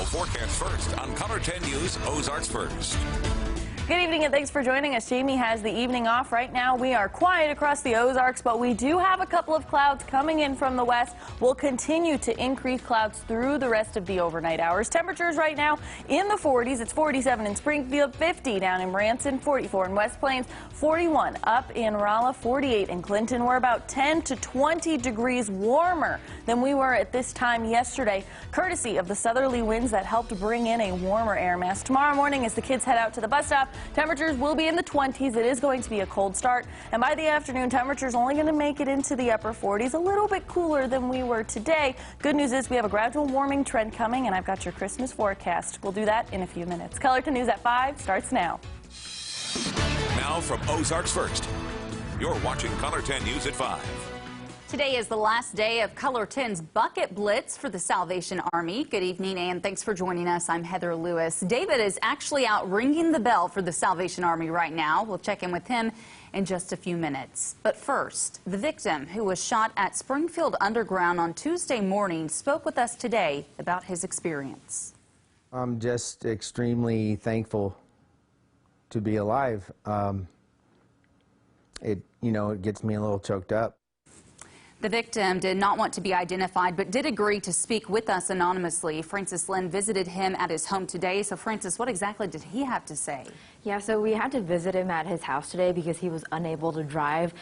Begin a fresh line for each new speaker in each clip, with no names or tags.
forecast first on Color 10 News Ozarks First.
Good evening and thanks for joining us. Jamie has the evening off. Right now we are quiet across the Ozarks, but we do have a couple of clouds coming in from the west. We'll continue to increase clouds through the rest of the overnight hours. Temperatures right now in the 40s. It's 47 in Springfield, 50 down in Branson, 44 in West Plains, 41 up in Rolla, 48 in Clinton. We're about 10 to 20 degrees warmer than we were at this time yesterday, courtesy of the southerly winds that helped bring in a warmer air mass. Tomorrow morning as the kids head out to the bus stop, temperatures will be in the 20s. It is going to be a cold start, and by the afternoon, temperatures only going to make it into the upper 40s, a little bit cooler than we were today. Good news is we have a gradual warming trend coming, and I've got your Christmas forecast. We'll do that in a few minutes. Color 10 News at 5 starts now.
Now from Ozarks First, you're watching Color 10 News at 5.
Today is the last day of Color 10's Bucket Blitz for the Salvation Army. Good evening and thanks for joining us. I'm Heather Lewis. David is actually out ringing the bell for the Salvation Army right now. We'll check in with him in just a few minutes. But first, the victim who was shot at Springfield Underground on Tuesday morning spoke with us today about his experience.
I'm just extremely thankful to be alive. It gets me a little choked up.
The victim did not want to be identified, but did agree to speak with us anonymously. Francis Lynn visited him at his home today. So, Francis, what exactly did he have to say?
Yeah, so we had to visit him at his house today because he was unable to drive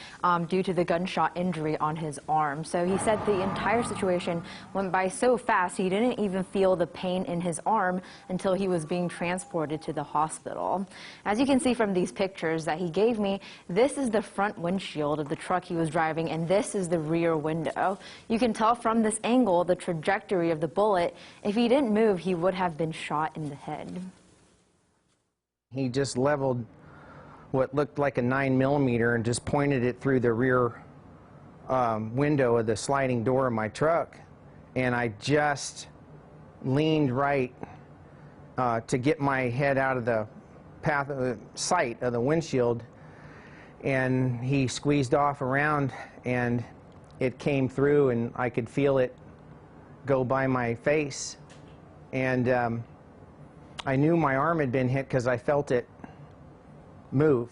due to the gunshot injury on his arm. So he said the entire situation went by so fast he didn't even feel the pain in his arm until he was being transported to the hospital. As you can see from these pictures that he gave me, this is the front windshield of the truck he was driving, and this is the rear window. You can tell from this angle the trajectory of the bullet. If he didn't move, he would have been shot in the head.
He just leveled what looked like a 9mm and just pointed it through the rear window of the sliding door of my truck. And I just leaned right to get my head out of the path of the sight of the windshield. And he squeezed off around and it came through and I could feel it go by my face. And I knew my arm had been hit because I felt it move.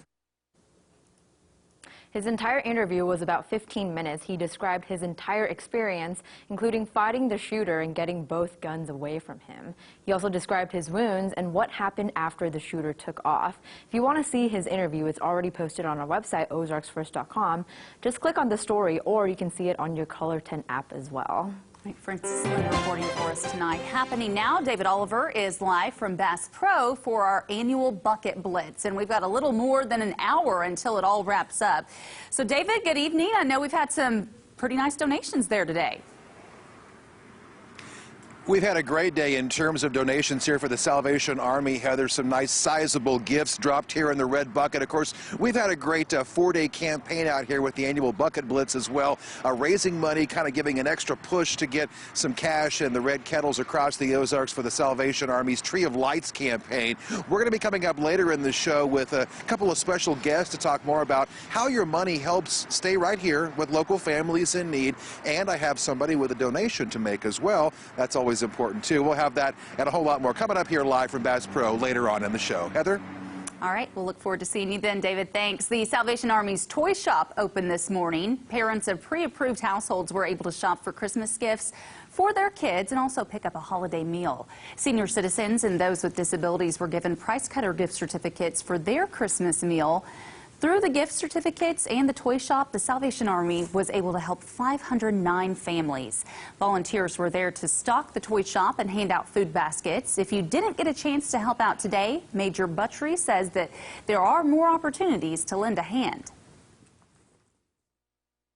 His entire interview was about 15 minutes. He described his entire experience, including fighting the shooter and getting both guns away from him. He also described his wounds and what happened after the shooter took off. If you want to see his interview, it's already posted on our website, ozarksfirst.com. Just click on the story, or you can see it on your Color 10 app as well.
Francis Lynn reporting for us tonight. Happening now, David Oliver is live from Bass Pro for our annual Bucket Blitz. And we've got a little more than an hour until it all wraps up. So, David, good evening. I know we've had some pretty nice donations there today.
We've had a great day in terms of donations here for the Salvation Army. Heather, some nice sizable gifts dropped here in the Red Bucket. Of course, we've had a great 4-day campaign out here with the annual Bucket Blitz as well, raising money, kind of giving an extra push to get some cash and the red kettles across the Ozarks for the Salvation Army's Tree of Lights campaign. We're going to be coming up later in the show with a couple of special guests to talk more about how your money helps stay right here with local families in need. And I have somebody with a donation to make as well. That's always important too. We'll have that and a whole lot more coming up here live from Bass Pro later on in the show. Heather?
All right, we'll look forward to seeing you then, David. Thanks. The Salvation Army's toy shop opened this morning. Parents of pre-approved households were able to shop for Christmas gifts for their kids and also pick up a holiday meal. Senior citizens and those with disabilities were given Price Cutter gift certificates for their Christmas meal. Through the gift certificates and the toy shop, the Salvation Army was able to help 509 families. Volunteers were there to stock the toy shop and hand out food baskets. If you didn't get a chance to help out today, Major Buttrey says that there are more opportunities to lend a hand.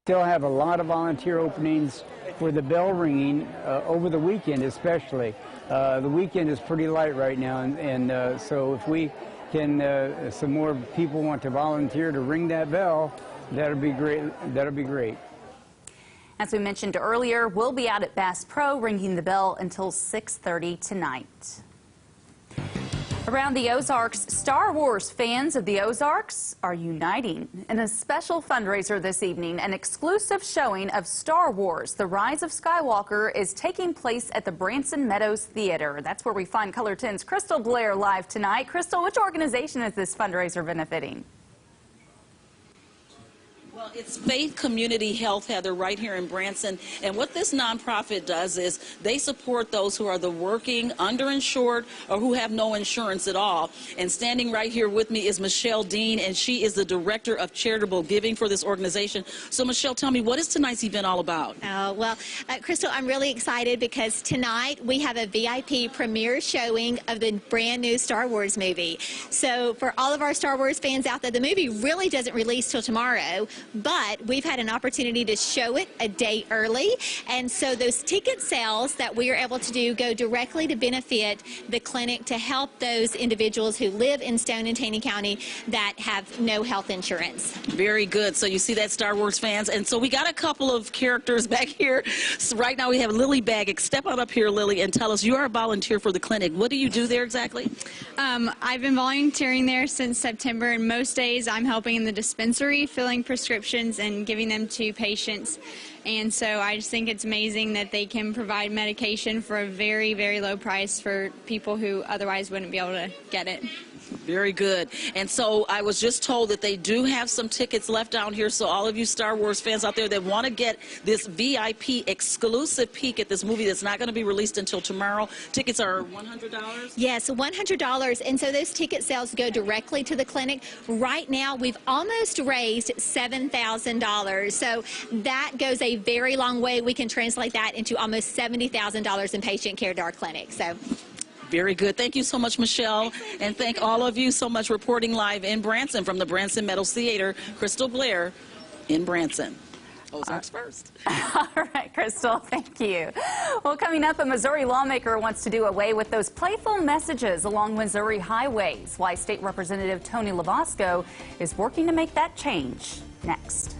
Still have a lot of volunteer openings for the bell ringing over the weekend especially. The weekend is pretty light right now, and so if we can, some more people want to volunteer to ring that bell, that'll be great. That'll be great.
As we mentioned earlier, we'll be out at Bass Pro ringing the bell until 6:30 tonight. Around the Ozarks, Star Wars fans of the Ozarks are uniting. In a special fundraiser this evening, an exclusive showing of Star Wars: The Rise of Skywalker is taking place at the Branson Meadows Theater. That's where we find Color 10's Crystal Blair live tonight. Crystal, which organization is this fundraiser benefiting?
Well, it's Faith Community Health, Heather, right here in Branson. And what this nonprofit does is they support those who are the working, underinsured, or who have no insurance at all. And standing right here with me is Michelle Dean, and she is the Director of Charitable Giving for this organization. So, Michelle, tell me, what is tonight's event all about?
Crystal, I'm really excited because tonight we have a VIP premiere showing of the brand new Star Wars movie. So for all of our Star Wars fans out there, the movie really doesn't release till tomorrow, but we've had an opportunity to show it a day early, and so those ticket sales that we are able to do go directly to benefit the clinic to help those individuals who live in Stone and Taney County that have no health insurance.
Very good. So you see that, Star Wars fans? And so we got a couple of characters back here. So right now we have Lily Baggett. Step on up here, Lily, and tell us, you are a volunteer for the clinic. What do you do there exactly?
I've been volunteering there since September, and most days I'm helping in the dispensary, filling prescriptions and giving them to patients. And so I just think it's amazing that they can provide medication for a very, very low price for people who otherwise wouldn't be able to get it.
Very good. And so I was just told that they do have some tickets left down here. So all of you Star Wars fans out there that want to get this VIP exclusive peek at this movie that's not going to be released until tomorrow, tickets are $100?
Yes, $100. And so those ticket sales go directly to the clinic. Right now, we've almost raised $7,000. So that goes a very long way. We can translate that into almost $70,000 in patient care to our clinic. So.
Very good. Thank you so much, Michelle. And thank all of you so much reporting live in Branson from the Branson Meadows Theater. Crystal Blair in Branson. Ozarks First.
All right, Crystal, thank you. Well, coming up, a Missouri lawmaker wants to do away with those playful messages along Missouri highways. Why State Representative Tony Lovasco is working to make that change. Next.